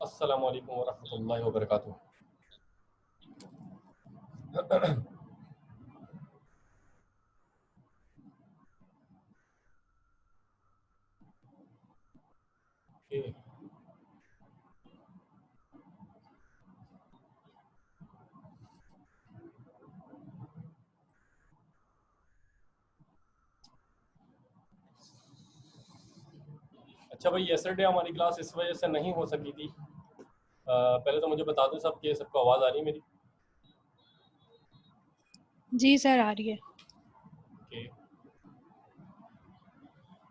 अस्सलामु अलैकुम वरहमतुल्लाहि वबरकातुहू। ओके। अच्छा भाई, यस्टरडे हमारी क्लास इस वजह से नहीं हो सकी थी। पहले तो मुझे बता दो सब कि सबको आवाज़ आ रही है मेरी? जी सर, आ रही है। ओके।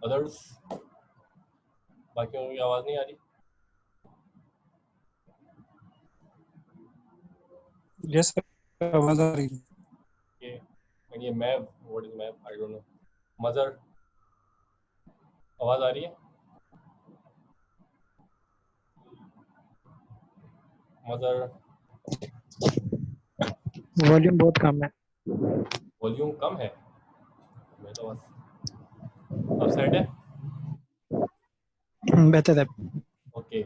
अदर्स, बाकियों की आवाज़ नहीं आ रही? यस सर, आवाज आ रही है। ओके। एंड ये map, what is map, I don't know. Mazhar, आवाज़ आ रही है? मज़र, वॉल्यूम बहुत कम है। वॉल्यूम कम है? मैं तो बस अब सेट है। बेहतर है। ओके।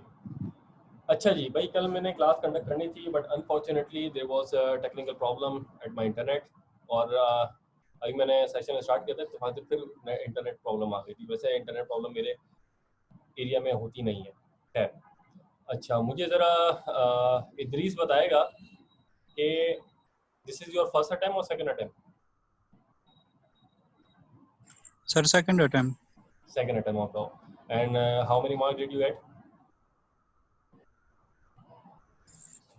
अच्छा जी भाई, कल मैंने क्लास कंडक्ट करनी थी but unfortunately there was a technical problem at my internet. और अभी मैंने सेशन स्टार्ट किया था तो वहाँ से फिर इंटरनेट प्रॉब्लम आ गई थी। वैसे इंटरनेट प्रॉब्लम मेरे एरिया में होती नहीं है। अच्छा, मुझे ज़रा इदरीस बताएगा कि this is your first attempt और second attempt? Sir second attempt. Second attempt आपका। And how many marks did you get?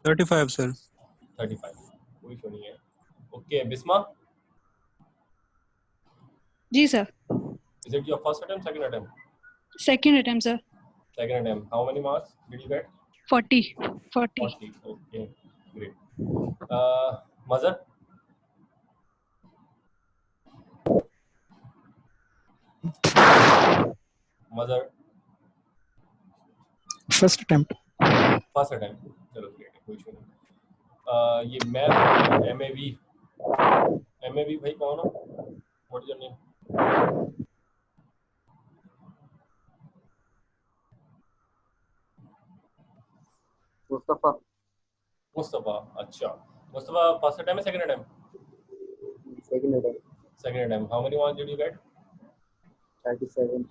35 sir. 35, कोई इशू नहीं है। ओके, बिस्मा, जी sir. Is it your first attempt, second attempt? Second attempt sir. Second attempt. How many marks did you get? 40। 40. Okay, great. Mazhar, Mazhar, first attempt. First attempt, चलो great है, कोई issue नहीं। ये math M A V भाई कौन हो? What is your name? Mustafa. Mustafa. अच्छा, Mustafa first attempt है second attempt? Second attempt. Second attempt. How many marks did you gate? 37।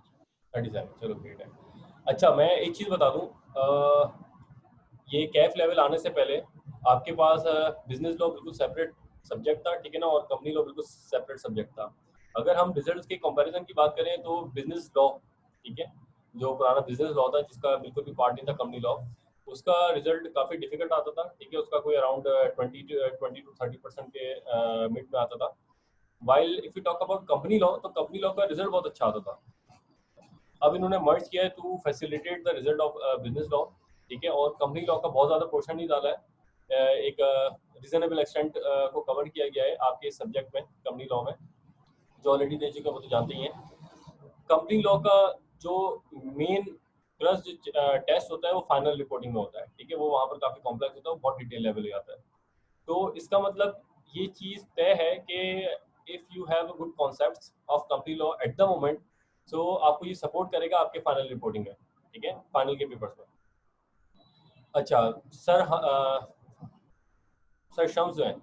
37, चलो ग्रेट है। अच्छा, मैं एक चीज़ बता दूँ, ये कैफ लेवल आने से पहले आपके पास बिजनेस लॉ बिल्कुल सेपरेट सब्जेक्ट था, ठीक है ना, और कंपनी लॉ बिल्कुल सेपरेट सब्जेक्ट था। अगर हम रिजल्ट्स के कंपैरिजन की बात करें तो बिजनेस लॉ, ठीक है, जो पुराना बिजनेस लॉ था जिसका बिल्कुल भी पार्ट नहीं था कंपनी लॉ, उसका रिजल्ट काफ़ी डिफिकल्ट आता था, ठीक है, उसका कोई अराउंड 20 to 30% के मिड में आता था। While if you talk about company law, तो कंपनी लॉ का रिजल्ट बहुत अच्छा आता था। अब इन्होंने मर्ज किया है to facilitate the result of business law, ठीक है, और कंपनी लॉ का बहुत ज़्यादा पोर्शन नहीं डाला है, एक रीजनेबल एक्सटेंट को कवर किया गया है आपके सब्जेक्ट में, कंपनी लॉ में। जो ऑलरेडी दे चुके हैं वो तो जानते ही हैं। कंपनी लॉ का जो मेन प्लस टेस्ट होता है वो फाइनल रिपोर्टिंग में होता है, ठीक है, वो वहाँ पर काफ़ी कॉम्प्लेक्स होता है, वो बहुत डिटेल लेवल हो जाता है। तो इसका मतलब ये चीज़ तय है कि if you have good concepts of company law at the moment, so आपको ये सपोर्ट करेगा आपके फाइनल रिपोर्टिंग में, ठीक है, फाइनल के पेपर्स में। अच्छा सर, सर शम्स जो हैं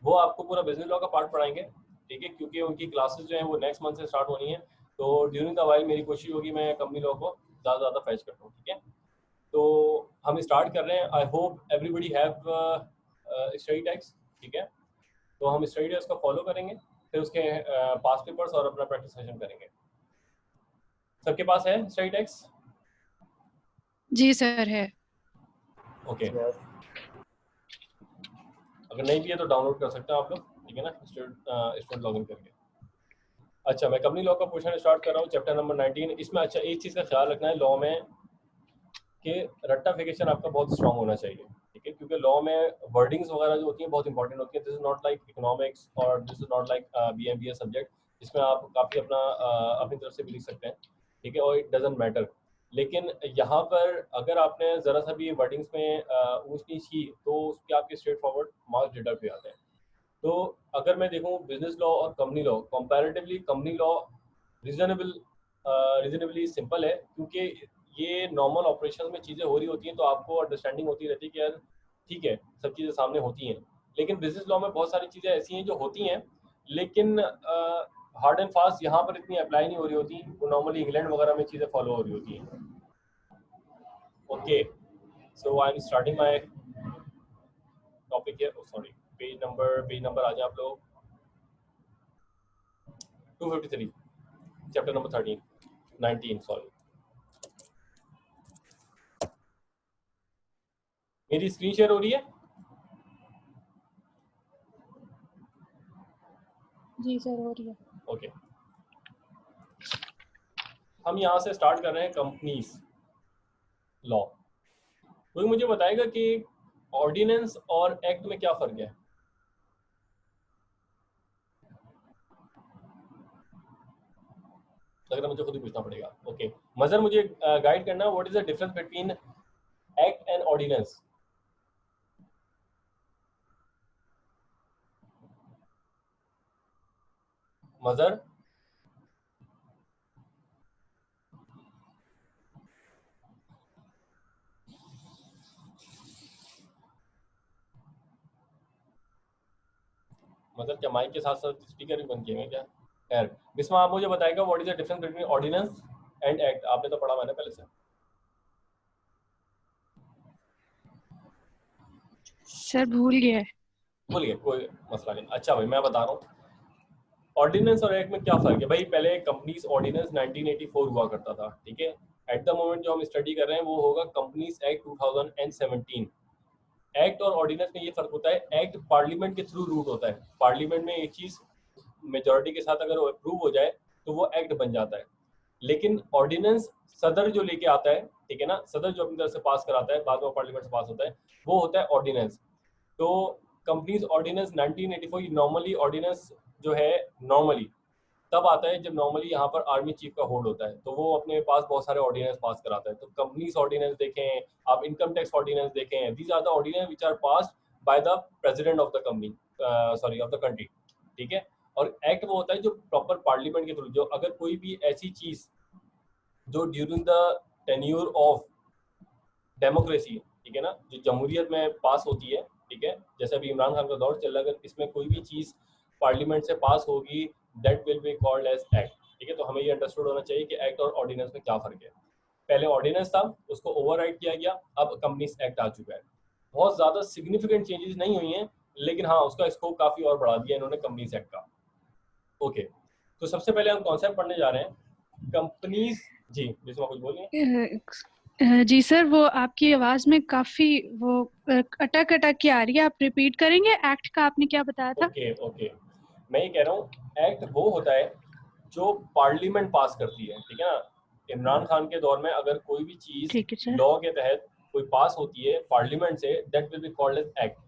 वो आपको पूरा बिजनेस लॉ का पार्ट पढ़ाएंगे, ठीक है, क्योंकि उनकी क्लासेस जो हैं वो नेक्स्ट मंथ से स्टार्ट होनी है। तो ड्यूरिंग द वाइल मेरी कोशिश होगी मैं कंपनी लॉ को ज़्यादा से ज़्यादा फैच करता हूँ, ठीक है। तो हम स्टार्ट कर रहे हैं। I hope everybody have study text, ठीक है। तो हम स्टडी टेक्स्ट को फॉलो करेंगे, फिर उसके पास पेपर्स और अपना प्रैक्टिस सेशन करेंगे। सबके पास है स्टडी टेक्स्ट? जी सर है। Okay, yes. अगर नहीं भी है तो डाउनलोड कर सकते हैं आप लोग, ठीक है ना, स्टूडेंट लॉगिन करके। अच्छा, मैं कंपनी लॉ का पोर्शन स्टार्ट कर रहा हूँ, चैप्टर नंबर 19। इसमें अच्छा एक चीज़ का ख्याल रखना है लॉ में कि रट्टाफिकेशन आपका बहुत स्ट्रांग होना चाहिए, ठीक है, क्योंकि लॉ में वर्डिंग्स वगैरह जो होती हैं बहुत इंपॉर्टेंट होती है। This is not like economics और this is not like BMBA subject, जिसमें आप काफ़ी अपनी तरफ से भी लिख सकते हैं, ठीक है, और इट डजेंट मैटर। लेकिन यहाँ पर अगर आपने ज़रा सा भी वर्डिंग्स में ऊँच नीच की तो उसके आपके स्ट्रेट फॉरवर्ड मार्क्स डिडक्ट हो जाते हैं। तो अगर मैं देखूँ बिजनेस लॉ और company law comparatively, company law reasonably simple है, क्योंकि ये नॉर्मल ऑपरेशन में चीज़ें हो रही होती हैं तो आपको अंडरस्टैंडिंग होती रहती है कि यार ठीक है सब चीज़ें सामने होती हैं, लेकिन बिजनेस लॉ में बहुत सारी चीज़ें ऐसी हैं जो होती हैं लेकिन हार्ड एंड फास्ट यहाँ पर इतनी अप्लाई नहीं हो रही होती, वो नॉर्मली इंग्लैंड वगैरह में चीज़ें फॉलो हो रही होती हैं। Okay, so I am starting my topic here. Sorry, page number आ जाए आप लोग 253, चैप्टर नंबर 19 सॉरी। मेरी स्क्रीन शेयर हो रही है? जी सर हो रही है। ओके, हम यहाँ से स्टार्ट कर रहे हैं कंपनीज लॉ। कोई मुझे बताएगा कि ऑर्डिनेंस और एक्ट में क्या फर्क है? लग रहा मुझे खुद ही पूछना पड़ेगा। ओके, मजर मुझे गाइड करना, what is the difference between act and ordinance? Mazhar, मतलब क्या माइक के साथ साथ स्पीकर भी बंद किए हैं क्या? खैर, बिस्मा आप मुझे बताएगा what is the difference between ordinance and act? आपने तो पढ़ा मैंने पहले से। सर भूल गया है। भूल गए, कोई मसला नहीं। अच्छा भाई मैं बता रहा हूँ ऑर्डिनेंस और एक्ट में क्या फर्क है। भाई पहले कंपनीज ऑर्डिनेंस 1984 हुआ करता था, ठीक है। एट द मोमेंट जो हम स्टडी कर रहे हैं वो होगा कंपनीज एक्ट 2017। एक्ट और ऑर्डिनेंस में ये फर्क होता है, एक्ट पार्लियामेंट के थ्रू रूट होता है, पार्लियामेंट में एक चीज मेजोरिटी के साथ अगर अप्रूव हो जाए तो वो एक्ट बन जाता है। लेकिन ऑर्डिनेंस सदर जो लेके आता है, ठीक है ना, सदर जो अपनी तरफ से पास कराता है, बाद में पार्लियामेंट से पास होता है, वो होता है ऑर्डिनेंस। तो कंपनीज ऑर्डिनेंस 1984 नॉर्मली ऑर्डिनेंस जो है नॉर्मली तब आता है जब नॉर्मली यहाँ पर आर्मी चीफ का होल्ड होता है, तो वो अपने पास बहुत सारे ऑर्डिनेंस पास कराता है। तो कंपनीज ऑर्डिनेंस देखें, आप इनकम टैक्स ऑर्डिनेंस देखें, these are the ordinance which are passed by the president of the company, sorry of the country, ठीक है। और एक्ट वो होता है जो प्रॉपर पार्लियामेंट के थ्रू, जो अगर कोई भी ऐसी चीज जो during the tenure of democracy, ठीक है ना, जो जमहूरियत में पास होती है, ठीक है, जैसे अभी इमरान खान का दौर चल रहा है, अगर इसमें कोई भी चीज पार्लियामेंट से पास होगी that will be called as act, ठीक है। तो हमें ये अंडरस्टूड होना चाहिए कि एक्ट और ऑर्डिनेंस में क्या फर्क है। पहले ऑर्डिनेंस था, उसको ओवरराइड किया गया, अब कंपनीज एक्ट आ चुका है। बहुत ज्यादा सिग्निफिकेंट चेंजेस नहीं हुई हैं, लेकिन हाँ उसका स्कोप काफी और बढ़ा दिया इन्होंने कंपनीज एक्ट का। ओके, तो सबसे पहले हम कॉन्सेप्ट पढ़ने जा रहे हैं कंपनीज। जी बिस्मा कुछ बोलिए। जी सर, वो आपकी आवाज में काफी वो अटक अटक के आ रही है, आप रिपीट करेंगे? एक्ट का आपने क्या बताया था? ओके ओके, मैं ये कह रहा हूँ एक्ट वो होता है जो पार्लियामेंट पास करती है, ठीक है ना। इमरान खान के दौर में अगर कोई भी चीज ठीक है सर। लॉ के तहत कोई पास होती है पार्लियामेंट से, that will be called as act,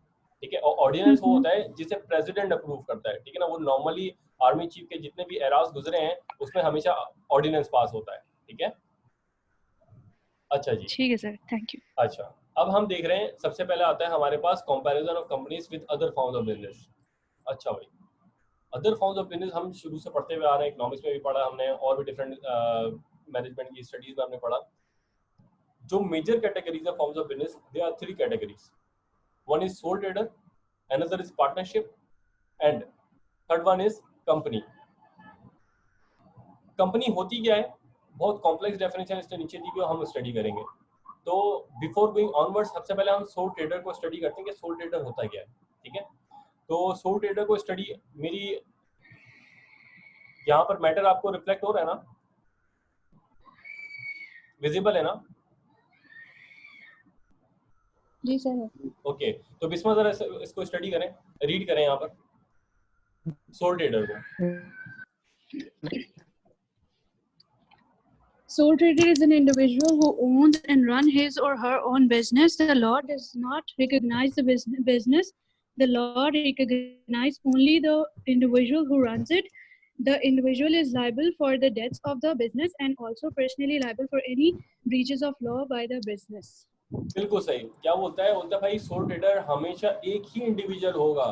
ठीक है। और ऑर्डिनेंस वो होता है जिसे प्रेसिडेंट अप्रूव करता है, ठीक है ना। वो नॉर्मली आर्मी चीफ के जितने भी एराज गुजरे हैं उसमें हमेशा ऑर्डिनेंस पास होता है, ठीक है। अच्छा जी, ठीक है सर, थैंक यू। अच्छा अब हम देख रहे हैं सबसे पहले आता है हमारे पास comparison of companies with other forms of business. अच्छा भाई, अदर फॉर्म्स ऑफ बिजनेस हम शुरू से पढ़ते हुए आ रहे हैं, इकोनॉमिक्स में भी पढ़ा हमने और भी डिफरेंट मैनेजमेंट की स्टडीज में हमने पढ़ा। जो मेजर कैटेगरीज है forms of business, they are 3 categories. One is sole trader, another is partnership and third one is company. Company होती क्या है, बहुत कॉम्प्लेक्स डेफिनेशन इसके नीचे दी हुई, हम स्टडी करेंगे। तो बिफोर गोइंग ऑनवर्ड्स सबसे पहले हम सोल ट्रेडर को स्टडी करते हैं कि सोल ट्रेडर होता क्या है, ठीक है। तो सोल ट्रेडर को स्टडी, मेरी यहाँ पर मैटर आपको रिफ्लेक्ट हो रहा है ना, विजिबल है ना? जी सर। ओके, तो बिस्मा जरा इसको स्टडी करें, रीड करें यहाँ पर सोल ट्रेडर को। Sole trader is an individual who owns and runs his or her own business. The law does not recognize the business. The law recognizes only the individual who runs it. The individual is liable for the debts of the business and also personally liable for any breaches of law by the business. बिल्कुल सही। क्या बोलता है, बोलता है भाई soul trader हमेशा एक ही इंडिविजुअल होगा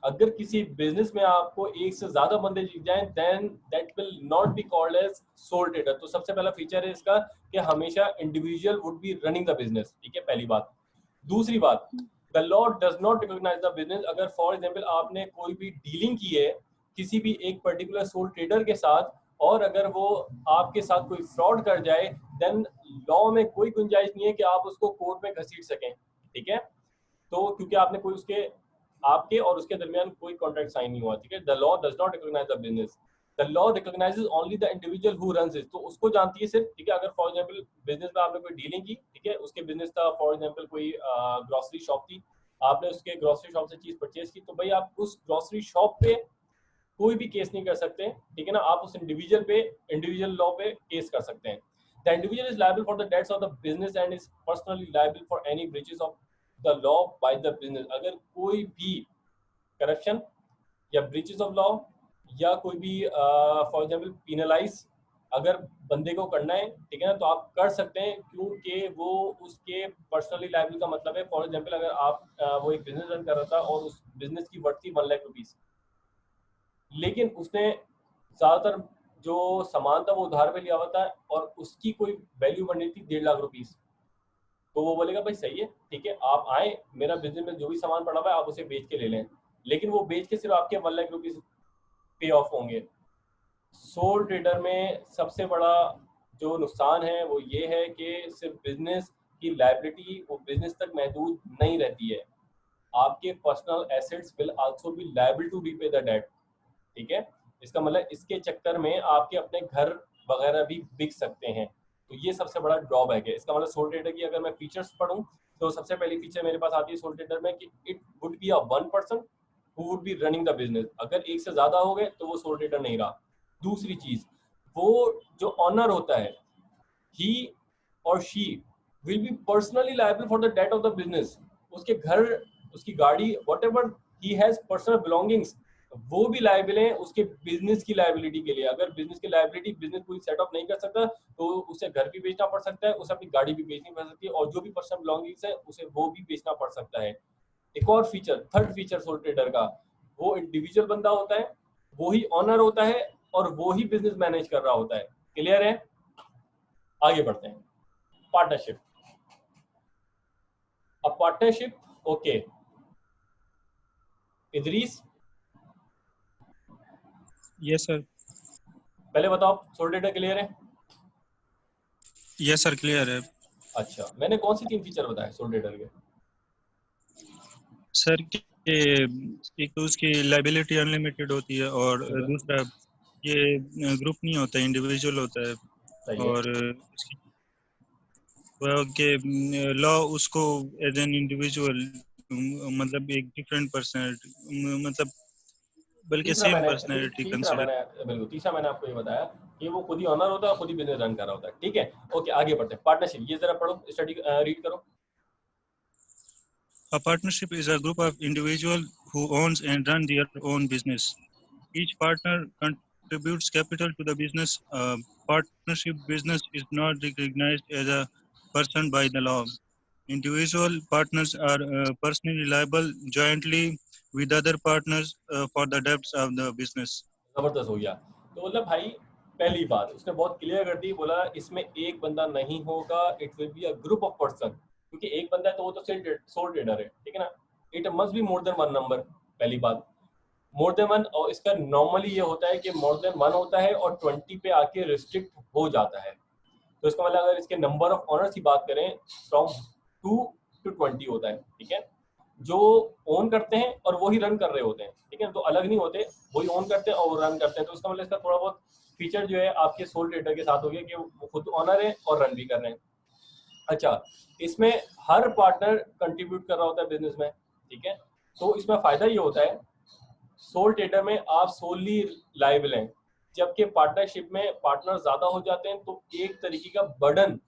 अगर किसी बिजनेस में आपको एक से ज्यादा बंदे जीत जाएं then that will not be called as sole trader. तो सबसे पहला फीचर है इसका कि हमेशा individual would be running the business, ठीक है, पहली बात। दूसरी बात, the law does not recognize the business. अगर फॉर एग्जांपल आपने कोई भी डीलिंग की है किसी भी एक पर्टिकुलर सोल ट्रेडर के साथ और अगर वो आपके साथ कोई फ्रॉड कर जाए देन लॉ में कोई गुंजाइश नहीं है कि आप उसको कोर्ट में घसीट सकें, ठीक है। तो क्योंकि आपने कोई उसके आपके और उसके दरमियान कोई कॉन्ट्रैक्ट साइन नहीं हुआ, ठीक है। The law does not recognize the business, the law recognizes only the individual who runs it. तो उसको जानती है सिर्फ, ठीक है। अगर फॉर एग्जांपल बिजनेस में आपने कोई डीलिंग की, ठीक है, उसके बिजनेस था फॉर एग्जांपल कोई ग्रोसरी शॉप थी, आपने उसके ग्रोसरी शॉप से चीज परचेज की, तो भाई आप उस ग्रोसरी शॉप पे कोई भी केस नहीं कर सकते, ठीक है ना। आप उस इंडिविजुअल पे, इंडिविजुअल लॉ पे केस कर सकते हैं। The individual is liable for the debts of the business and is personally liable for any breaches of the law by the business. अगर कोई भी करप्शन या ब्रीचेस ऑफ लॉ या कोई भी फॉर एग्जांपल पीनलाइज अगर बंदे को करना है, ठीक है ना, तो आप कर सकते हैं क्योंकि वो उसके पर्सनली लायबल का मतलब है। फॉर एग्जांपल अगर आप वो एक बिजनेस रन कर रहा था और उस बिजनेस की वर्थ थी 1 लाख रुपीस, लेकिन उसने ज्यादातर जो सामान था वो उधार पे लिया हुआ था और उसकी कोई वैल्यू बनी थी 1.5 लाख रुपीस, तो वो बोलेगा भाई सही है, ठीक है, आप आए, मेरा बिजनेस में जो भी सामान पड़ा हुआ है आप उसे बेच के ले लें, लेकिन वो बेच के सिर्फ आपके 1 लाख रुपीस पे ऑफ होंगे। सोल ट्रेडर में सबसे बड़ा जो नुकसान है वो ये है कि सिर्फ बिजनेस की लायबिलिटी वो बिजनेस तक महदूद नहीं रहती है, आपके personal assets will also be liable to repay the debt, ठीक है। इसका मतलब इसके चक्कर में आपके अपने घर वगैरह भी बिक सकते हैं, तो ये सबसे बड़ा ड्रॉबैक है। इसका मतलब सोल ट्रेडर की अगर मैं फीचर्स पढ़ूं तो सबसे पहली फीचर मेरे पास आती है सोल ट्रेडर में कि it would be a one person who would be running the business. अगर एक से ज्यादा हो गए तो वो सोल ट्रेडर नहीं रहा। दूसरी चीज, वो जो ऑनर होता है ही और she will be personally liable for the debt of the business. उसके घर, उसकी गाड़ी, whatever he has personal belongings, वो भी लायबल है उसके बिजनेस की लायबिलिटी के लिए। अगर बिजनेस की लायबिलिटी बिजनेस पूरी सेट ऑफ नहीं कर सकता तो उसे घर भी बेचना पड़ सकता है, उसे अपनी गाड़ी भी बेचनी पड़ सकती है और जो भी पर्सनल बिलोंगिंग्स है उसे वो भी बेचना पड़ सकता है। एक और feature, third feature soul trader का, वो इंडिविजुअल बंदा होता है, वो ही ऑनर होता है और वो ही बिजनेस मैनेज कर रहा होता है। क्लियर है? आगे बढ़ते हैं। पार्टनरशिप। अब partnership, okay Idris, yes sir. पहले बताओ सोल ट्रेडर क्लियर है? यस सर क्लियर है। अच्छा, मैंने कौन सी 3 फीचर बताए सोल ट्रेडर के? सर कि एक तो उसकी लाइबिलिटी अनलिमिटेड होती है और दूसरा ये ग्रुप नहीं होता, इंडिविजुअल होता है। सही है। और उसकी के लॉ उसको एज एन इंडिविजुअल मतलब एक डिफरेंट पर्सनैलिटी मतलब बल्कि तीसरा सेम मैंने पर्सनैलिटी तीसरा कंसीडर। मैंने बिल्कुल तीसरा मैंने आपको ये बताया कि वो खुद ही ऑनर होता है, खुद ही बिजनेस रन कर रहा होता है, ठीक है। ओके आगे बढ़ते हैं। पार्टनरशिप, ये जरा पढ़ो, स्टडी रीड करो। A partnership is a group of individuals who owns and run their own business. Each partner contributes capital to the business. Partnership business is not recognized as a person by the law. Individual partners are personally liable jointly with other partners for the debts of the business. जबरदस्त हो गया। तो मतलब भाई पहली बात उसने बहुत क्लियर कर दी, बोला इसमें एक बंदा नहीं होगा, it will be a group of person, क्योंकि एक बंदा है तो वो तो सोल ट्रेडर है, ठीक है ना। It must be more than 1 number, पहली बात मोर देन 1। और इसका नॉर्मली ये होता है कि मोर देन 1 होता है और 20 पे आके रिस्ट्रिक्ट हो जाता है। तो इसका मतलब अगर इसके नंबर ऑफ ऑनर्स की बात करें फ्रॉम 2 to 20 होता है, ठीक है। जो ओन करते हैं और वही रन कर रहे होते हैं, ठीक है, तो अलग नहीं होते, वही ओन करते हैं और रन करते हैं। तो इसका मतलब इसका थोड़ा बहुत फीचर जो है आपके सोल ट्रेडर के साथ हो गया कि वो खुद ऑनर है और रन भी कर रहे हैं। अच्छा, इसमें हर पार्टनर कंट्रीब्यूट कर रहा होता है बिजनेस में, ठीक है। तो इसमें फायदा ये होता है सोल ट्रेडर में आप सोली लायबल हैं, जबकि पार्टनरशिप में पार्टनर ज्यादा हो जाते हैं तो एक तरीके का बर्डन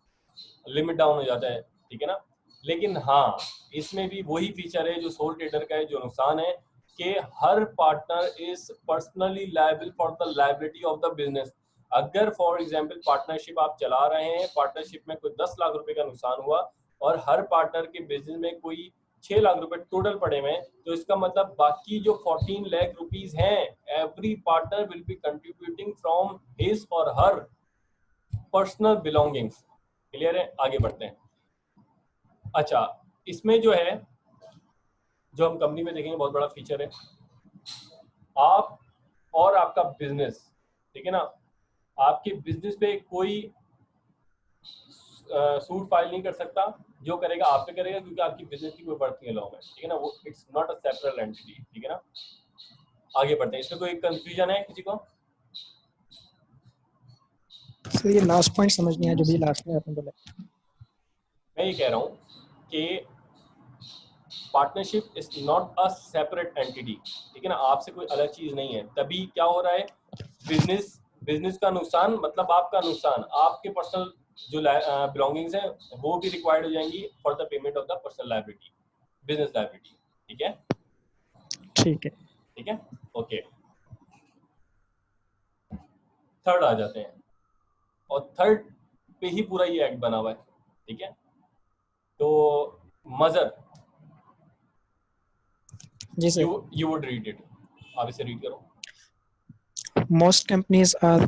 लिमिट डाउन हो जाता है, ठीक है ना। लेकिन हाँ, इसमें भी वही फीचर है जो सोल ट्रेडर का है। जो नुकसान है कि हर partner is personally liable for the liability of the business. अगर फॉर एग्जांपल पार्टनरशिप आप चला रहे हैं, पार्टनरशिप में कोई 10 लाख रुपए का नुकसान हुआ और हर पार्टनर के बिजनेस में कोई 6 लाख रुपए टोटल पड़े हुए हैं, तो इसका मतलब बाकी जो 14 लाख रुपीस हैं, every partner will be contributing from his और हर पर्सनल बिलोंगिंग्स। क्लियर है? आगे बढ़ते हैं। अच्छा, इसमें जो है, जो हम कंपनी में देखेंगे बहुत बड़ा फीचर है, आप और आपका बिजनेस, ठीक है ना, आपके बिजनेस पे कोई सूट फाइल नहीं कर सकता, जो करेगा आप पे करेगा, क्योंकि आपकी बिजनेस की कोई वर्किंग लॉ है, ठीक है ना, वो it's not a separate entity, ठीक है ना। आगे बढ़ते हैं। इसमें कोई कंफ्यूजन है किसी को? सर ये लास्ट पॉइंट समझ नहीं आया जो भी लास्ट में आपने बोला। मैं ये कह रहा हूँ कि partnership is not a separate entity, ठीक है ना, आपसे कोई अलग चीज नहीं है। तभी क्या हो रहा है, बिजनेस का नुकसान मतलब आपका नुकसान, आपके पर्सनल जो बिलोंगिंग्स हैं वो भी रिक्वायर्ड हो जाएंगी for the payment of the personal liability, business liability, ठीक है। ठीक है। ठीक है, ओके। थर्ड आ जाते हैं, और थर्ड पे ही पूरा ये एक्ट बना हुआ है, ठीक है। तो मजर, जी sir. You would read it, आप इसे रीड करो। Most companies are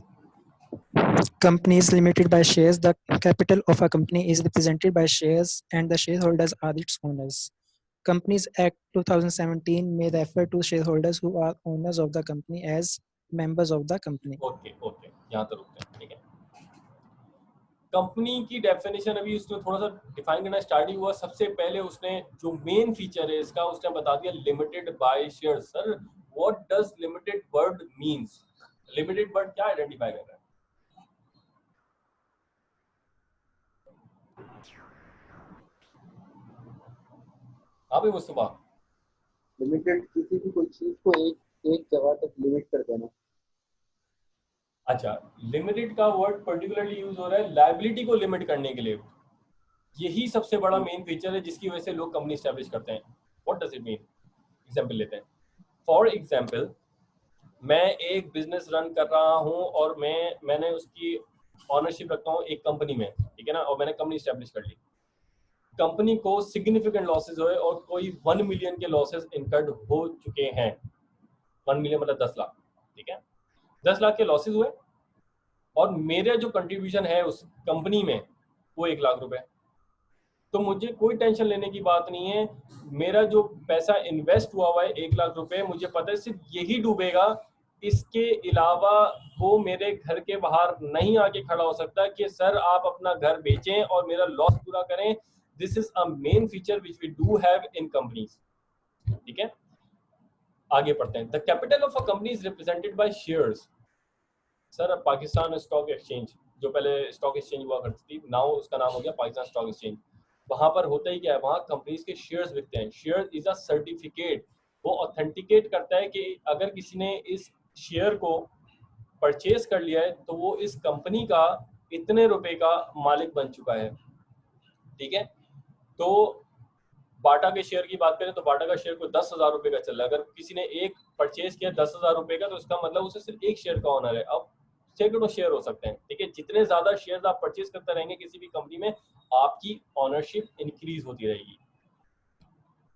companies limited by shares. The capital of a company is represented by shares and the shareholders are its owners. Companies Act 2017 may refer to shareholders who are owners of the company as members of the company. Okay okay, यहाँ तक रुकते हैं, ठीक है। Company की definition अभी उसने थोड़ा सा डिफाइन करना स्टार्ट हुआ। सबसे पहले उसने जो मेन फीचर है इसका, उसने बता दिया limited by share. Sir what does limited word means? Limited word क्या आइडेंटिफाई कर रहा है? हाँ भाई मुस्तफा। लिमिटेड किसी भी कोई चीज को एक जगह तक लिमिट कर देना। अच्छा, लिमिटेड का वर्ड पर्टिकुलरली यूज हो रहा है लायबिलिटी को लिमिट करने के लिए। यही सबसे बड़ा मेन फीचर है जिसकी वजह से लोग कंपनी स्टैब्लिश करते हैं। What does it mean? Example लेते हैं। फॉर एग्जांपल, मैं एक बिजनेस रन कर रहा हूं और मैंने उसकी ऑनरशिप रखता हूं एक कंपनी में, ठीक है ना, और मैंने कंपनी स्टैब्लिश कर ली। कंपनी को सिग्निफिकेंट लॉसेस हुए और कोई 1 मिलियन के लॉसेस इनकर्ड हो चुके हैं। 1 मिलियन मतलब 10 लाख, ठीक है। 10 लाख के लॉसेस हुए और मेरा जो कंट्रीब्यूशन है उस कंपनी में वो 1 लाख रुपए। तो मुझे कोई टेंशन लेने की बात नहीं है। मेरा जो पैसा इन्वेस्ट हुआ है 1 लाख रुपए, मुझे पता है सिर्फ यही डूबेगा। इसके अलावा वो मेरे घर के बाहर नहीं आके खड़ा हो सकता कि सर आप अपना घर बेचें और मेरा लॉस पूरा करें। This is a main feature which we do have in companies, ठीक है। आगे पढ़ते हैं। The capital of a company is represented by shares. Sir अब पाकिस्तान स्टॉक एक्सचेंज, जो पहले स्टॉक एक्सचेंज हुआ करती थी, नाउ उसका नाम हो गया पाकिस्तान स्टॉक एक्सचेंज। वहां पर होता ही क्या है, वहां कंपनीज के शेयर्स बिकते हैं। शेयर इज अ सर्टिफिकेट, वो ऑथेंटिकेट करता है कि अगर किसी ने इस शेयर को परचेज कर लिया है तो वो इस कंपनी का इतने रुपए का मालिक बन चुका है, ठीक है। तो बाटा के शेयर की बात करें तो बाटा का शेयर को 10,000 रुपए का चल रहा है। अगर किसी ने एक परचेज किया 10,000 रुपए का, तो इसका मतलब उसे सिर्फ एक शेयर का ऑनर है। अब सैकड़ों शेयर हो सकते हैं, ठीक है। जितने ज्यादा शेयर्स आप परचेज करते रहेंगे किसी भी कंपनी में, आपकी ऑनरशिप इंक्रीज होती रहेगी,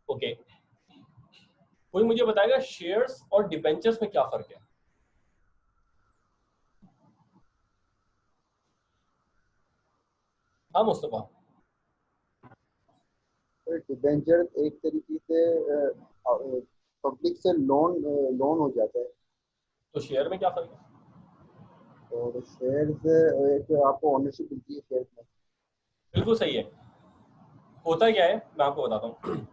ओके। कोई मुझे बताएगा शेयर्स और डिबेंचर्स में क्या फर्क है? हाँ मुस्तफा। डिबेंचर एक तरीके से पब्लिक से लोन हो जाता है, तो शेयर में क्या फर्क है? और शेयर्स एक आपको ओनरशिप मिलती है शेयर्स में। बिल्कुल सही है। होता क्या है मैं आपको बताता हूँ।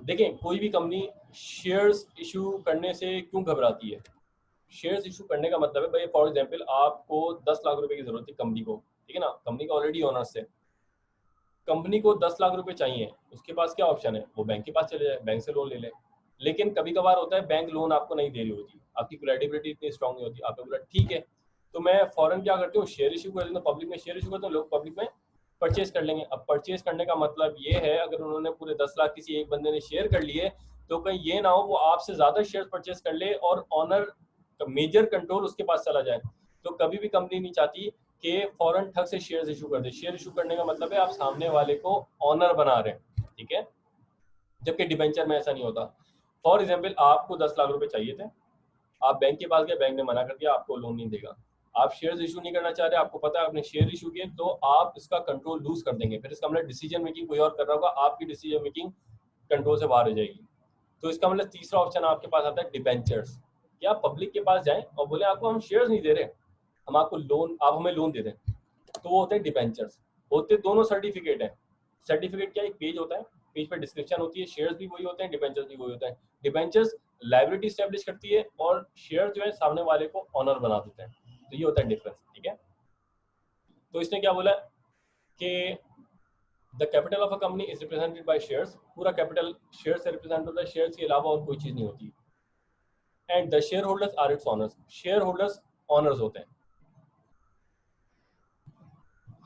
देखें, कोई भी कंपनी शेयर्स इशू करने से क्यों घबराती है? शेयर्स इशू करने का मतलब है भाई, फॉर एग्जांपल आपको 10 लाख रुपए की जरूरत थी कंपनी को, ठीक है ना। कंपनी का ऑलरेडी ओनर्स है, कंपनी को 10 लाख रुपए चाहिए। उसके पास क्या ऑप्शन है? वो बैंक के पास चले जाए, बैंक से लोन ले ले। लेकिन कभी कभार होता है बैंक लोन आपको नहीं दे रही होती, आपकी क्रेडिबिलिटी इतनी स्ट्रांग नहीं होती। आपने बोला ठीक है, तो मैं फॉरन क्या करती हूँ, शेयर इशू कर देता हूँ, पब्लिक में शेयर इशू करता हूँ, लोग पब्लिक में परचेज कर लेंगे। अब परचेज करने का मतलब ये है, अगर उन्होंने पूरे 10 लाख किसी एक बंदे ने शेयर कर लिए, तो कहीं ये ना हो वो आपसे ज्यादा शेयर परचेज कर ले और ऑनर मेजर कंट्रोल उसके पास चला जाए। तो कभी भी कंपनी नहीं चाहती कि फॉरन ठग से शेयर्स इशू कर दे। शेयर इशू करने का मतलब है आप सामने वाले को ऑनर बना रहे हैं, ठीक है। जबकि डिबेंचर में ऐसा नहीं होता। फॉर एग्जाम्पल आपको 10 लाख रुपए चाहिए थे, आप बैंक के पास गए, बैंक ने मना कर दिया, आपको लोन नहीं देगा। आप शेयर्स इशू नहीं करना चाह रहे, आपको पता है आपने शेयर इशू किए, तो आप इसका कंट्रोल लूज कर देंगे। फिर इसका मतलब डिसीजन मेकिंग कोई और कर रहा होगा, आपकी डिसीजन मेकिंग कंट्रोल से बाहर हो जाएगी। तो इसका मतलब तीसरा ऑप्शन आपके पास आता है डिबेंचर्स, कि आप पब्लिक के पास जाएं और बोले आपको हम शेयर्स नहीं दे रहे, हम आपको लोन, आप हमें लोन दे दें, तो वो होते हैं डिबेंचर्स। होते दोनों सर्टिफिकेट है। सर्टिफिकेट क्या, एक पेज होता है, पेज पर डिस्क्रिप्शन होती है, शेयर्स भी वही होते हैं, डिबेंचर्स भी वही होते हैं। डिबेंचर्स लायबिलिटी स्टैब्लिश करती है और शेयर जो है सामने वाले को ऑनर बना देते हैं। तो ये होता है डिफरेंस, ठीक है। तो इसने क्या बोला कि the capital of a company is represented by shares, पूरा कैपिटल शेयर से रिप्रेजेंट होता है, शेयर्स के अलावा और कोई चीज नहीं होती। And the share holders are its owners, share holders owners होते हैं।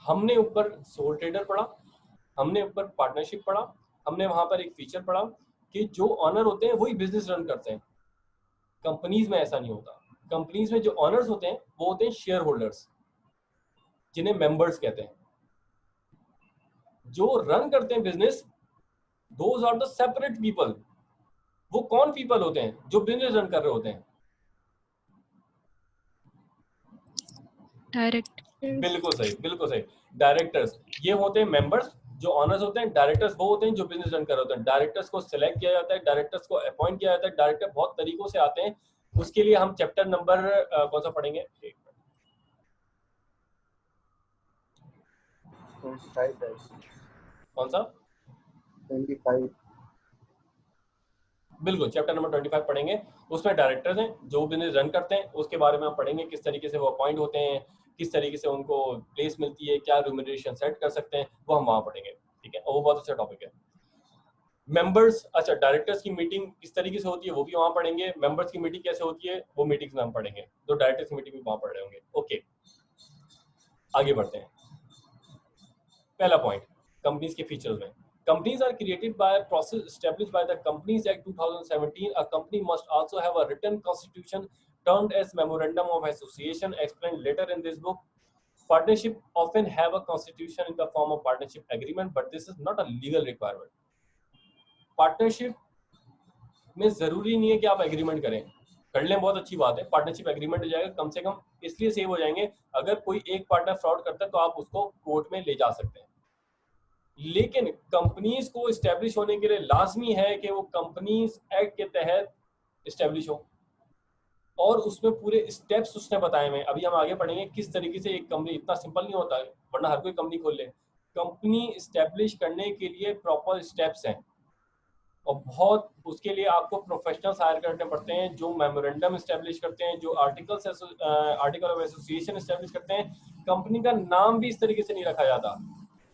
हमने ऊपर सोल ट्रेडर पढ़ा, हमने ऊपर पार्टनरशिप पढ़ा, हमने वहां पर एक फीचर पढ़ा कि जो ऑनर होते हैं वही बिजनेस रन करते हैं। कंपनीज में ऐसा नहीं होता। कंपनीज में जो ऑनर्स होते हैं वो होते हैं शेयर होल्डर्स, जिन्हें मेंबर्स कहते हैं। जो रन करते हैं business, those are the separate people. वो कौन पीपल होते हैं? जो बिजनेस रन कर रहे होते हैं। Directors. बिल्कुल सही, बिल्कुल सही। डायरेक्टर्स ये होते हैं मेंबर्स, जो ऑनर्स होते हैं। डायरेक्टर्स वो होते हैं जो बिजनेस रन कर रहे होते हैं। डायरेक्टर्स को सिलेक्ट किया जाता है, डायरेक्टर्स को अपॉइंट किया जाता है। डायरेक्टर बहुत तरीकों से आते हैं, उसके लिए हम चैप्टर नंबर कौन सा पढ़ेंगे? 25 कौन सा? 25 बिल्कुल, चैप्टर नंबर 25 पढ़ेंगे। उसमें डायरेक्टर्स हैं जो बिजनेस रन करते हैं, उसके बारे में हम पढ़ेंगे, किस तरीके से वो अपॉइंट होते हैं, किस तरीके से उनको प्लेस मिलती है, क्या रिम्यूनरेशन सेट कर सकते हैं, वो हम वहाँ पढ़ेंगे, ठीक है। और वो बहुत अच्छा टॉपिक है। मेंबर्स, अच्छा, डायरेक्टर्स की मीटिंग किस तरीके से होती है वो भी वहाँ पढ़ेंगे। मेंबर्स की मीटिंग कैसे होती है वो मीटिंग्स में हम पढ़ेंगे, तो डायरेक्टर्स की मीटिंग भी वहाँ पढ़ रहे होंगे। ओके, आगे बढ़ते हैं। पहला पॉइंट, कंपनीज के फीचर्स में। Companies are created by a process established by the Companies Act 2017. A company must also have a written constitution termed as Memorandum of Association, explained later in this book. Partnership often have a constitution in the form of partnership agreement, but this is not a legal requirement. Partnership में जरूरी नहीं है कि आप agreement करें, कर लें बहुत अच्छी बात है, पार्टनरशिप एग्रीमेंट हो जाएगा, कम से कम इसलिए सेव हो जाएंगे, अगर कोई एक पार्टनर फ्रॉड करता है तो आप उसको कोर्ट में ले जा सकते हैं। लेकिन कंपनीज को इस्टेब्लिश होने के लिए लाजमी है कि वो कंपनीज एक्ट के तहत इस्टेब्लिश हो, और उसमें पूरे स्टेप्स उसने बताए हुए हैं। अभी हम आगे पढ़ेंगे किस तरीके से एक कंपनी, इतना सिंपल नहीं होता है, वरना हर कोई कंपनी खोल ले। कंपनी इस्टेब्लिश करने के लिए प्रॉपर स्टेप्स हैं, और बहुत उसके लिए आपको प्रोफेशनल्स हायर करने पड़ते हैं, जो मेमोरेंडम इस्टेब्लिश करते हैं, जो आर्टिकल ऑफ एसोसिएशन इस्टेब्लिश करते हैं। कंपनी का नाम भी इस तरीके से नहीं रखा जाता,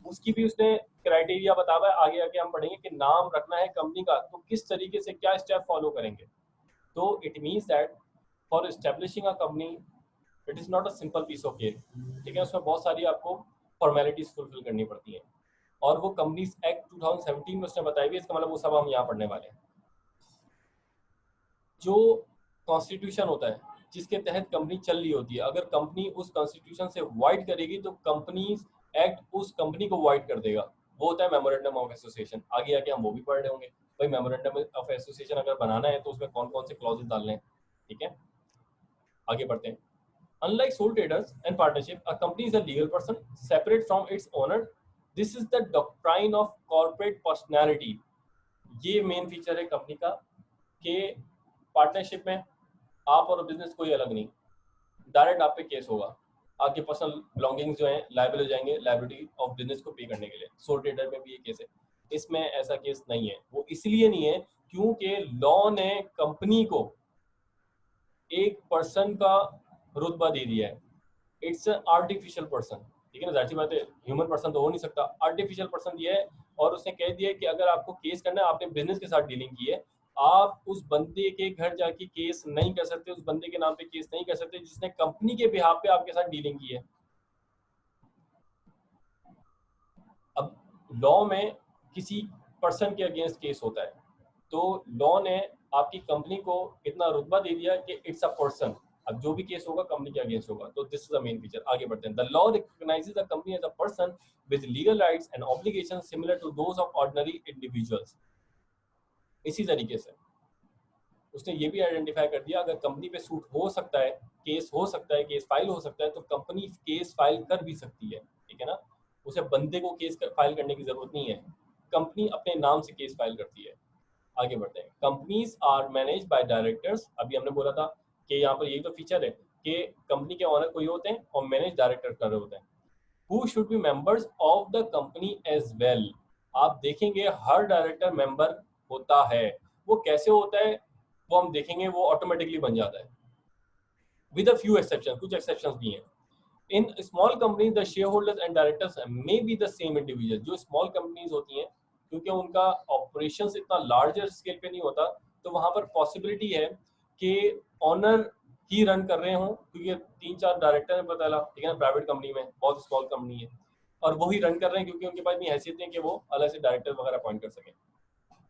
उसकी भी उसने क्राइटेरिया बता हुआ है। आगे आके हम पढ़ेंगे कि नाम रखना है कंपनी का तो किस तरीके से क्या स्टेप फॉलो करेंगे। तो it means that for establishing a company it is not a simple piece of cake, ठीक है। उसमें बहुत सारी आपको फॉर्मेलिटीज फुलफिल करनी पड़ती हैं, और वो कंपनीज एक्ट 2017 में उसने बताई हुई है। इसका मतलब वो सब हम यहाँ पढ़ने वाले हैं। जो कॉन्स्टिट्यूशन होता है जिसके तहत कंपनी चल रही होती है, अगर कंपनी उस कॉन्स्टिट्यूशन से वाइड करेगी तो कंपनीज एक्ट उस कंपनी को वाइड कर देगा, वो होता है मेमोरेंडम ऑफ एसोसिएशन। आगे आके हम वो भी पढ़ रहे होंगे, भाई मेमोरेंडम ऑफ एसोसिएशन अगर बनाना है तो उसमें कौन कौन से क्लॉजेस डालने हैं, ठीक है। आगे बढ़ते हैं। Unlike sole traders and partnership, a company is a legal person separate from its owner. This is the doctrine of corporate personality. ये मेन फीचर है कंपनी का कि पार्टनरशिप में आप और बिजनेस कोई अलग नहीं, डायरेक्ट आप पे केस होगा, आपके पर्सनल बिलोंगिंग्स जो हैं लायबल हो जाएंगे लायबिलिटी ऑफ बिजनेस को पे करने के लिए। सोल ट्रेडर में भी ये केस है, इसमें ऐसा केस नहीं है। वो इसलिए नहीं है क्योंकि लॉ ने कंपनी को एक पर्सन का रुतबा दे दिया है। इट्स आर्टिफिशियल पर्सन, ठीक है ना, जाहिर सी बात है ह्यूमन पर्सन तो हो नहीं सकता, आर्टिफिशियल पर्सन दिया है। और उसने कह दिया है कि अगर आपको केस करना है, आपने बिजनेस के साथ डीलिंग की है, आप उस बंदे के घर जाके केस नहीं कर सकते, उस बंदे के नाम पे केस नहीं कर सकते जिसने कंपनी के बिहाफ पे आपके साथ डीलिंग की है। अब लॉ में किसी पर्सन के अगेंस्ट केस होता है, तो लॉ ने आपकी कंपनी को इतना रुतबा दे दिया कि इट्स अ पर्सन, अब जो भी केस होगा कंपनी के अगेंस्ट होगा। तो this is the main feature. आगे बढ़ते हैं। The law recognizes the company as a person with legal rights and obligations similar to those of ordinary individuals. इसी तरीके से उसने ये भी आइडेंटिफाई कर दिया अगर कंपनी पे सूट हो सकता है, केस हो सकता है, केस फाइल हो सकता है, तो कंपनी केस फाइल कर भी सकती है, ठीक है ना। उसे बंदे को केस फाइल करने की जरूरत नहीं है, कंपनी अपने नाम से केस फाइल करती है। आगे बढ़ते हैं। Companies are manage by directors. अभी हमने बोला था कि यहाँ पर यही तो फीचर है कि कंपनी के ऑनर कोई होते हैं और मैनेज डायरेक्टर कर रहे होते हैं। Who should be members of the company as well. आप देखेंगे हर डायरेक्टर मेंबर होता है। वो कैसे होता है वो हम देखेंगे, वो ऑटोमेटिकली बन जाता है विद अ फ्यू एक्सेप्शन, कुछ एक्सेप्शंस भी हैं। In small company the share holders and directors may be the same individual. जो स्मॉल कंपनीज होती हैं क्योंकि उनका ऑपरेशंस इतना लार्जर स्केल पे नहीं होता, तो वहां पर पॉसिबिलिटी है कि ऑनर ही रन कर रहे हों, क्योंकि 3-4 डायरेक्टर है पता लगा, ठीक है ना, प्राइवेट कंपनी में बहुत स्मॉल कंपनी है और वही रन कर रहे हैं क्योंकि उनके पास इतनी हैसियत है कि वो अलग से डायरेक्टर वगैरह अपॉइंट कर सकें।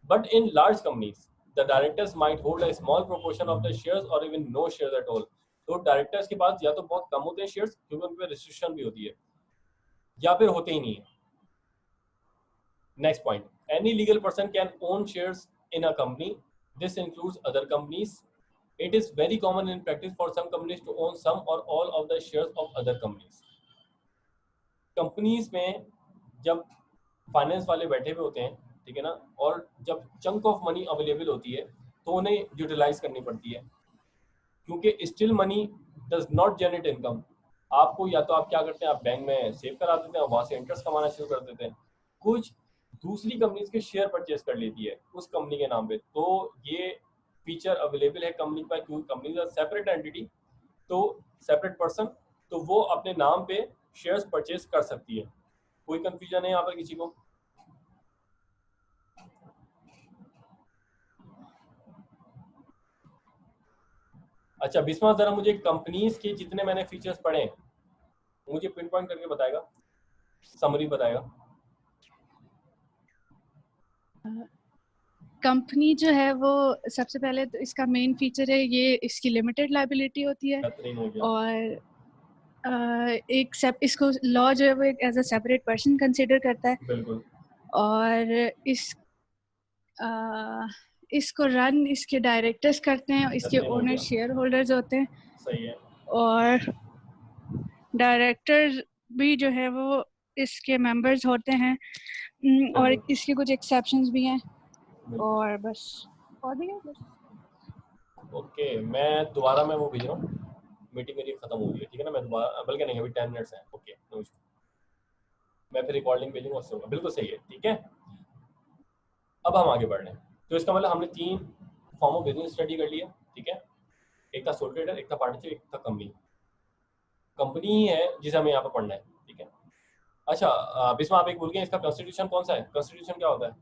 But in large companies the directors might hold a small proportion of the shares or even no shares at all। तो डायरेक्टर्स के पास या तो बहुत कम होते हैं शेयर्स क्योंकि उन पर रिस्ट्रिक्शन भी होती है, या फिर होते ही नहीं है। Next point, any legal person can own shares in a company, this includes other companies. It is very common in practice for some companies to own some or all of the shares of other companies. Companies में जब finance वाले बैठे हुए होते हैं, ठीक है ना, और जब चंक ऑफ मनी अवेलेबल होती है तो उन्हें यूटिलाइज करनी पड़ती है, क्योंकि still money does not generate income. आपको या तो आप क्या करते हैं, आप बैंक में सेव करा देते हैं और वहां से इंटरेस्ट कमाना शुरू कर देते हैं। कुछ दूसरी कंपनीज के शेयर परचेज कर लेती है उस कंपनी के नाम पे, तो ये फीचर अवेलेबल है कंपनी पर, क्योंकि कंपनी सेपरेट एंटिटी, तो सेपरेट पर्सन, तो वो अपने नाम पे शेयर्स परचेज कर सकती है। कोई कंफ्यूजन है यहाँ पर किसी को? अच्छा बिस्मा, जरा मुझे कंपनीज के जितने मैंने फीचर्स पढ़े हैं मुझे पिन पॉइंट करके बताएगा, समरी बताएगा। कंपनी जो है वो सबसे पहले तो इसका मेन फीचर है ये इसकी लिमिटेड लायबिलिटी होती है, बेहतरीन हो गया। और इसको लॉ जो है वो एक as a separate person consider करता है, बिल्कुल और इसको रन इसके डायरेक्टर्स करते हैं, इसके बेहतरीन हो ओनर गया। शेयर होल्डर्स होते हैं, सही है। और डायरेक्टर भी जो है वो इसके मेंबर्स होते हैं। और बिल्कुल इसके कुछ एक्सेप्शंस भी हैं, बिल्कुल। और बस और भी है बस। ओके, मैं दोबारा मैं वो भेज रहा हूँ, मीटिंग मेरी खत्म हो गई है, ठीक है ना, मैं दोबारा, बल्कि नहीं अभी 10 मिनट्स हैं। ओके नो इशू, मैं फिर रिकॉर्डिंग भेजूंगा, उससे होगा। बिल्कुल सही है, ठीक है। अब हम आगे बढ़ रहे हैं। तो इसका मतलब हमने 3 फॉर्म ऑफ बिजनेस स्टडी कर लिया, ठीक है। एक था सोल ट्रेडर, एक था पार्टनरशिप, एक था कंपनी। कंपनी ही है जिसे हमें यहाँ पर पढ़ना है, ठीक है। अच्छा बिस्मा, आप एक भूल गए, इसका कॉन्स्टिट्यूशन कौन सा है? कॉन्स्टिट्यूशन क्या होता है?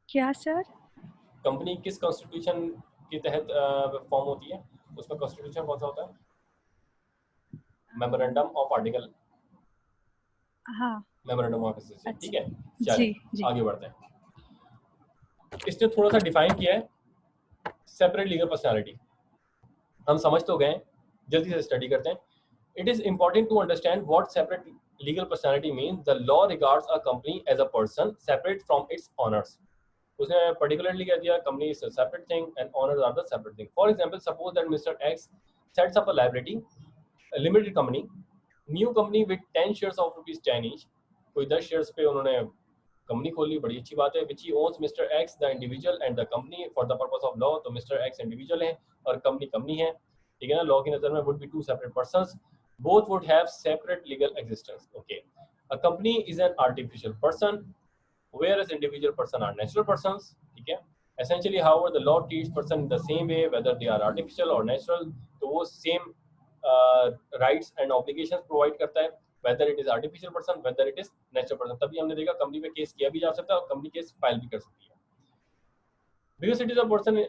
क्या सर? कंपनी किस कॉन्स्टिट्यूशन के तहत फॉर्म होती है, उसमें कॉन्स्टिट्यूशन कौन सा होता है? मेमोरेंडम ऑफ आर्टिकल, हाँ मेमोरेंडम ऑफ एसोसिएशन, अच्छा, ठीक है। जी चलिए जी। आगे बढ़ते हैं। इसने थोड़ा सा डिफाइन किया है सेपरेट लीगल पर्सनालिटी, हम समझ तो गए, जल्दी से स्टडी करते हैं। It is important to understand what separate legal personality means. The law regards a company as a person separate from its owners. उसने पर्टिकुलरली कह दिया company is a separate thing and owners are the separate thing. For example, suppose that mister X sets up a liability limited company, new company with 10 shares of ₹10 each. कोई 10 shares पे उन्होंने company खोली, बड़ी अच्छी बात है। Which he owns mister X the individual and the company for the purpose of law. तो mister X individual है और कंपनी कंपनी है, ठीक है ना। लॉ की नजर में would be 2 separate persons, both would have separate legal existence. Okay, a company is an artificial person whereas individual person are natural persons, ठीक है। Essentially, however, the law treats person in the same way whether they are artificial or natural। तो वो same rights and obligations provide करता है whether it is artificial person, whether it is natural person। तभी हमने देखा company पे case किया भी जा सकता है और कंपनी केस फाइल भी कर सकती है। Because it is a person,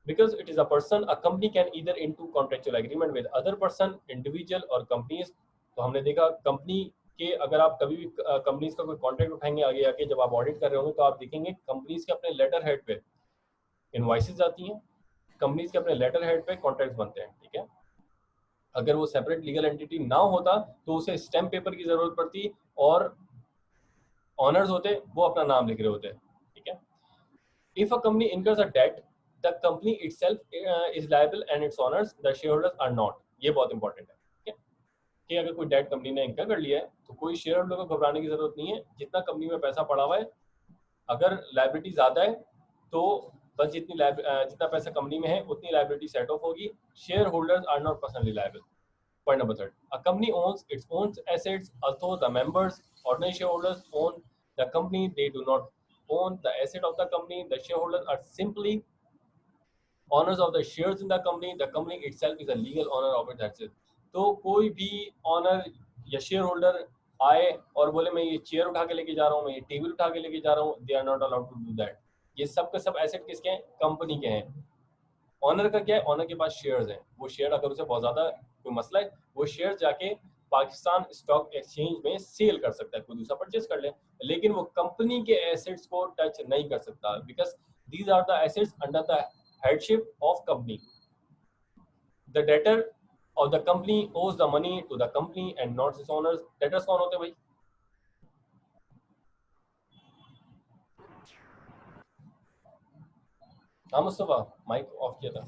because it is a person, a company can either into contractual agreement with other person, individual or companies। तो हमने देखा कंपनी के, अगर आप कभी भी कंपनीज का कोई कॉन्ट्रैक्ट उठाएंगे आगे आके, जब आप ऑडिट कर रहे होंगे तो आप देखेंगे कंपनीज के अपने लेटर हेड पे इनवॉइसेस आती हैं, कंपनीज के अपने लेटर हेड पे कॉन्ट्रैक्ट्स बनते हैं, ठीक है। अगर वो सेपरेट लीगल एंटिटी ना होता तो उसे स्टैम्प पेपर की जरूरत पड़ती और ऑनर्स होते वो अपना नाम लिख रहे होते, ठीक है। If a company incurs a debt, the company itself is liable and its owners, the shareholders, are not. ये बहुत इंपॉर्टेंट है, ठीक है, कि अगर कोई डेट कंपनी ने इंकर कर लिया है तो कोई शेयर होल्डर को घबराने की जरूरत नहीं है. जितना कंपनी में पैसा पड़ा हुआ है, अगर लायबिलिटी ज्यादा है तो बस जितना पैसा कंपनी में है उतनी लायबिलिटी सेट ऑफ होगी. Share holders are not personally liable. Point number 3. A company owns its own assets, although the members, ordinary shareholders, own the company. They do not own the asset of the company. The shareholders are simply owners of the shares in the company. The company itself is a legal owner of its assets. तो कोई भी honour या share holder आए और बोले मैं ये chair उठा के लेके जा रहा हूँ, मैं ये टेबल उठा के लेके जा रहा हूँ, they are not allowed to do that. ये सब के सब एसेट किसके हैं? कंपनी के हैं. ऑनर का क्या है? ऑनर के पास शेयर्स हैं. वो शेयर अगर उसे बहुत ज्यादा कोई मसला है, वो शेयर जाके पाकिस्तान स्टॉक एक्सचेंज में सेल कर सकता है, कोई दूसरा परचेज कर ले, लेकिन वो कंपनी के एसेट्स को टच नहीं कर सकता, because these are the assets under the headship of company. The debtor of the company owes the money to the company and not its owners. Debtors कौन होते हैं भाई? हाँ मुस्तफा, माइक ऑफ किया था.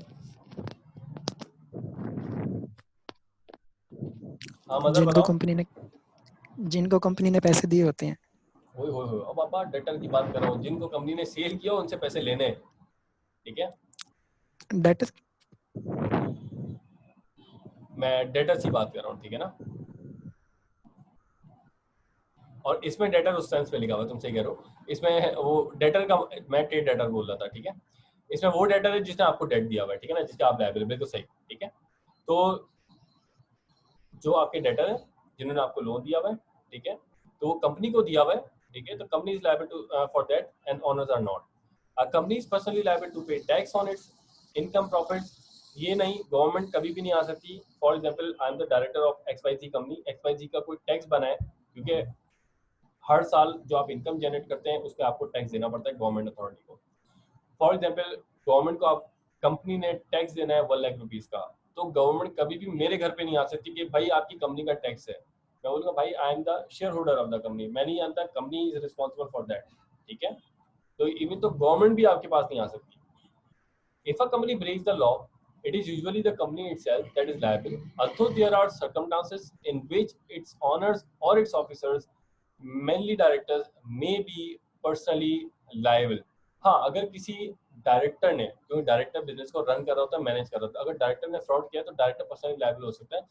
हाँ मदर बताओ. जिनको कंपनी ने पैसे दिए होते हैं. ओए होए होए, अब पापा डेटर की बात कर रहा हूँ. जिनको कंपनी ने सेल किया उनसे पैसे लेने हैं, ठीक है. डेटर, मैं डेटर की बात कर रहा हूँ, ठीक है ना. और इसमें डेटर उस सेंस में लिखा हुआ है, तुम सही कह रहे हो. इसमें वो डेटर का, मैं ट्रेड डेटर बोल रहा था, ठीक है. इसमें वो डेटर है जिसने आपको डेट दिया हुआ है, ठीक है ना, जिसके आप लायबल, बिल्कुल सही, ठीक है. तो जो आपके डेटर है जिन्होंने आपको लोन दिया हुआ है, ठीक है, तो वो कंपनी को दिया हुआ है, ठीक है. तो company is liable to for that and owners are not. A company is personally liable to pay tax on its income profits. ये नहीं, गवर्नमेंट कभी भी नहीं आ सकती. For example, I am the director of XYZ company, XYZ का कोई tax बना है, क्योंकि हर साल जो आप इनकम जनरेट करते हैं उस पर आपको टैक्स देना पड़ता है गवर्नमेंट अथॉरिटी को. फॉर एग्जांपल, गवर्नमेंट को आप कंपनी ने टैक्स देना है 1 लाख रुपीस का, तो गवर्नमेंट कभी भी मेरे घर पे नहीं आ सकती कि भाई आपकी कंपनी का टैक्स है. मैं बोलूँगा भाई आई am the share holder of the company, मैं नहीं जानता, company is responsible for that, ठीक है. तो इवन तो गवर्नमेंट भी आपके पास नहीं आ सकती. If a company breaks the law, it is usually the company itself that is liable, although there are circumstances in which its owners or its officers, mainly directors, may be personally liable. हाँ, अगर किसी director ने, क्योंकि director business को run कर रहा होता है, मैनेज कर रहा होता है, अगर डायरेक्टर ने फ्रॉड किया तो डायरेक्टर पर्सनली लायबल हो सकता है.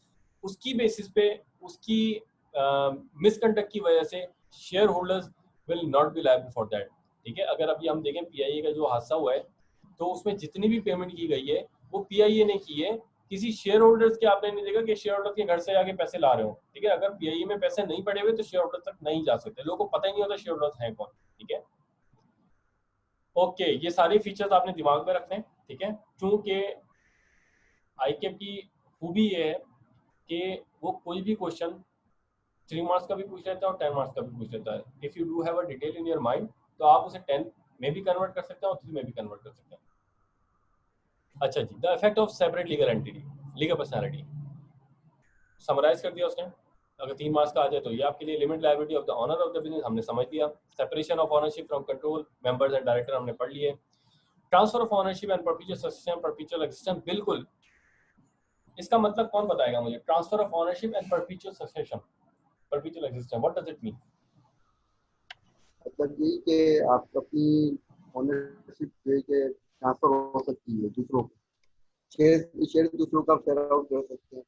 उसकी बेसिस पे, उसकी मिसकंडक्ट की वजह से share holders will not B liable for that, ठीक है. अगर अभी हम देखें PIA का जो हादसा हुआ है, तो उसमें जितनी भी पेमेंट की गई है वो PIA ने की है, किसी शेयर होल्डर्स के आपने नहीं देखा कि शेयर होल्डर्स के घर से आके पैसे ला रहे हो, ठीक है. अगर PIA में पैसे नहीं पड़े हुए तो शेयर होल्डर्स तक नहीं जा सकते, लोगों को पता ही नहीं होता शेयर होल्डर्स हैं कौन, ठीक है. ओके, ये सारे फीचर्स आपने दिमाग में रखने हैं, ठीक है. क्योंकि ICAP की खूबी ये है कि वो कोई भी क्वेश्चन 3 मार्क्स का भी पूछ लेता है और 10 मार्क्स का भी पूछ लेता है. If you do have a detail in your mind, तो आप उसे 10 में भी कन्वर्ट कर सकते हैं और 3 में भी कन्वर्ट कर सकते हैं. अच्छा जी, the effect of separate legal entity, legal personality summarise कर दिया उसने. अगर 3 मार्क्स का आ जाए तो ये आपके लिए limit liability of the owner of the business हमने समझ लिया. Separation of ownership from control, members and director हमने पढ़ लिए. Transfer of ownership and perpetual succession, perpetual existence, बिल्कुल. इसका मतलब कौन बताएगा मुझे? Transfer of ownership and perpetual succession, perpetual existence, what does it mean? मतलब ये कि आप अपनी ओनरशिप के ट्रांसफर हो सकती है दूसरों को, शेयर दूसरों का शेयर आउट कर सकते हैं.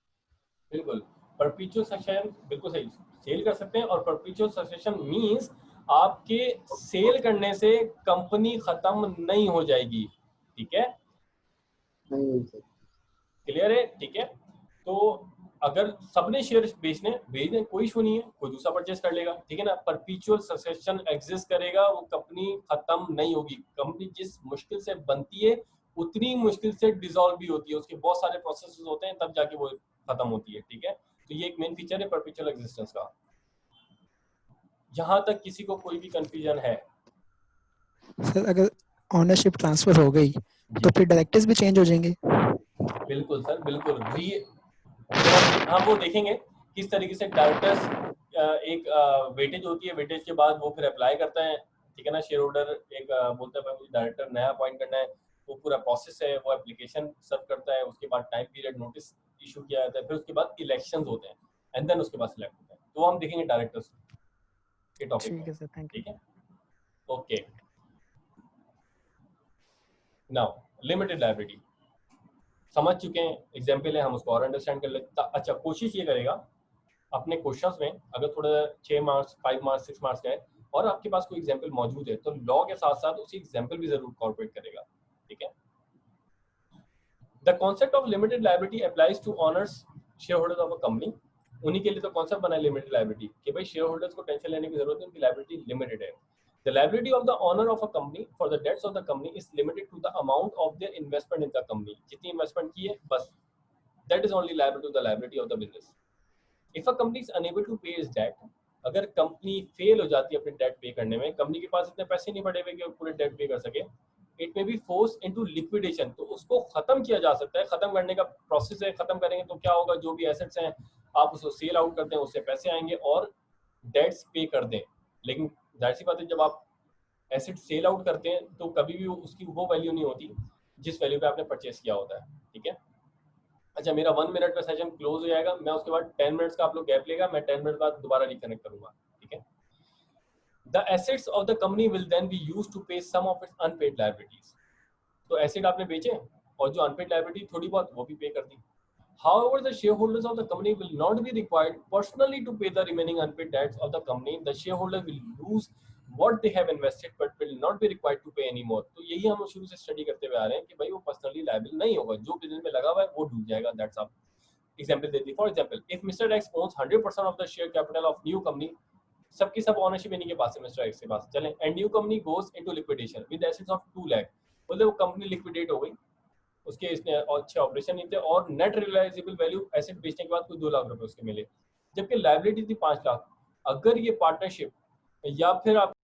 बिल्कुल, परपेचुअल सक्सेशन बिल्कुल सही, सेल कर सकते हैं. और परपेचुअल सक्सेशन मींस आपके सेल करने से कंपनी खत्म नहीं हो जाएगी, ठीक है. नहीं हो सकती. क्लियर है, ठीक है. तो अगर सबने शेयर बेचने कोई इशू नहीं है, कोई दूसरा परचेस कर लेगा, ठीक है ना. परपेचुअल सक्सेशन एग्जिस्ट करेगा, वो कंपनी खत्म नहीं होगी. कंपनी जिस मुश्किल से बनती है उतनी मुश्किल से डिसॉल्व भी होती है, उसके बहुत सारे प्रोसेसेस होते हैं तब जाके वो खत्म होती है, ठीक है. तो ये एक मेन फीचर है परपेचुअल एग्जिस्टेंस का. यहाँ तक किसी को कोई भी कंफ्यूजन है? सर, अगर ओनरशिप ट्रांसफर हो गई तो फिर डायरेक्टर्स भी चेंज हो जाएंगे? बिल्कुल सर, बिल्कुल. हम वो देखेंगे किस तरीके से डायरेक्टर्स एक वेटेज होती है, वेटेज के बाद वो फिर अप्लाई करता है ठीक है ना। शेयर होल्डर एक बोलता है भाई मुझे डायरेक्टर नया अपॉइंट करना है, वो पूरा प्रोसेस है, वो एप्लीकेशन सर्व करता है, उसके बाद टाइम पीरियड नोटिस इशू किया जाता है, फिर उसके बाद इलेक्शंस होते हैं एंड देन उसके बाद सिलेक्ट होता है। तो वो हम देखेंगे डायरेक्टर्स के टॉपिक ठीक है में, सर, थैंक यू। ठीक है। ओके, नाउ लिमिटेड लायबिलिटी समझ चुके हैं, एग्जाम्पल है, हम उसको और अंडरस्टैंड कर लेते। अच्छा, कोशिश ये करेगा अपने क्वेश्चंस में अगर थोड़ा 6 मार्क्स 5 मार्क्स 6 मार्क्स का है और आपके पास कोई एग्जाम्पल मौजूद है तो लॉ के साथ साथ उसी एग्जाम्पल भी जरूर कॉर्पोरेट करेगा, ठीक है। The concept of limited liability applies to owners share holders of a company. उन्हीं के लिए तो कॉन्सेप्ट बना है लिमिटेड लायबिलिटी कि भाई शेयर होल्डर्स को टेंशन लेने की जरूरत नहीं, उनकी लायबिलिटी लिमिटेड है। The liability of the owner of a company for the debts of the company is limited to the amount of their investment in the company. जितनी इन्वेस्टमेंट की है बस, that is only liable to the liability of the business. If a company is unable to pay its debt, अगर company fail हो जाती है अपने date पे करने में, कंपनी के पास इतने पैसे नहीं पड़े हुए कि वो पूरे डेट पे कर सके, it may be force into liquidation, तो उसको खत्म किया जा सकता है। खत्म करने का प्रोसेस है, खत्म करेंगे तो क्या होगा, जो भी एसेट्स हैं आप उसको सेल आउट करते हैं, उससे पैसे आएंगे और डेट्स पे कर दें। लेकिन जाहिर सी बात है जब आप एसेट सेल आउट करते हैं तो कभी भी उसकी वो वैल्यू नहीं होती जिस वैल्यू पे आपने परचेस किया होता है, ठीक है। अच्छा, मेरा 1 मिनट में सेशन क्लोज हो जाएगा, मैं उसके बाद 10 मिनट्स का आप लोग गैप लेगा, मैं 10 मिनट बाद दोबारा रिकनेक्ट करूंगा, ठीक है। The assets of the company will then be used to pay some of its unpaid liabilities. तो एसेट आपने बेचे और जो अनपेड लायबिलिटी थोड़ी बहुत वो भी पे कर दी। However, the shareholders of the company will not be required personally to pay the remaining unpaid debts of the company. The shareholder will lose what they have invested, but will not be required to pay anymore. तो यही हम शुरू से study करते हुए आ रहे हैं कि भाई वो पर्सनली लायबल नहीं होगा, जो बिजनेस में लगा हुआ है वो डूब जाएगा। That's all. एग्जांपल देती, for example if mister X owns 100% of the share capital of new company, सबकी सब ऑनरशिप इन्हीं के पास है, मिस्टर एक्स के पास, चलें, and new company goes into liquidation with assets of 2 lakh. बोले वो कंपनी लिक्विडेट हो गई, उसके इसने अच्छे ऑपरेशन नहीं थे और नेट रियलाइजेबल वैल्यू एसेट बेचने के बाद कोई 2 लाख रुपए उसके मिले, जबकि लायबिलिटी थी 5 लाख। अगर ये पार्टनरशिप या फिर आप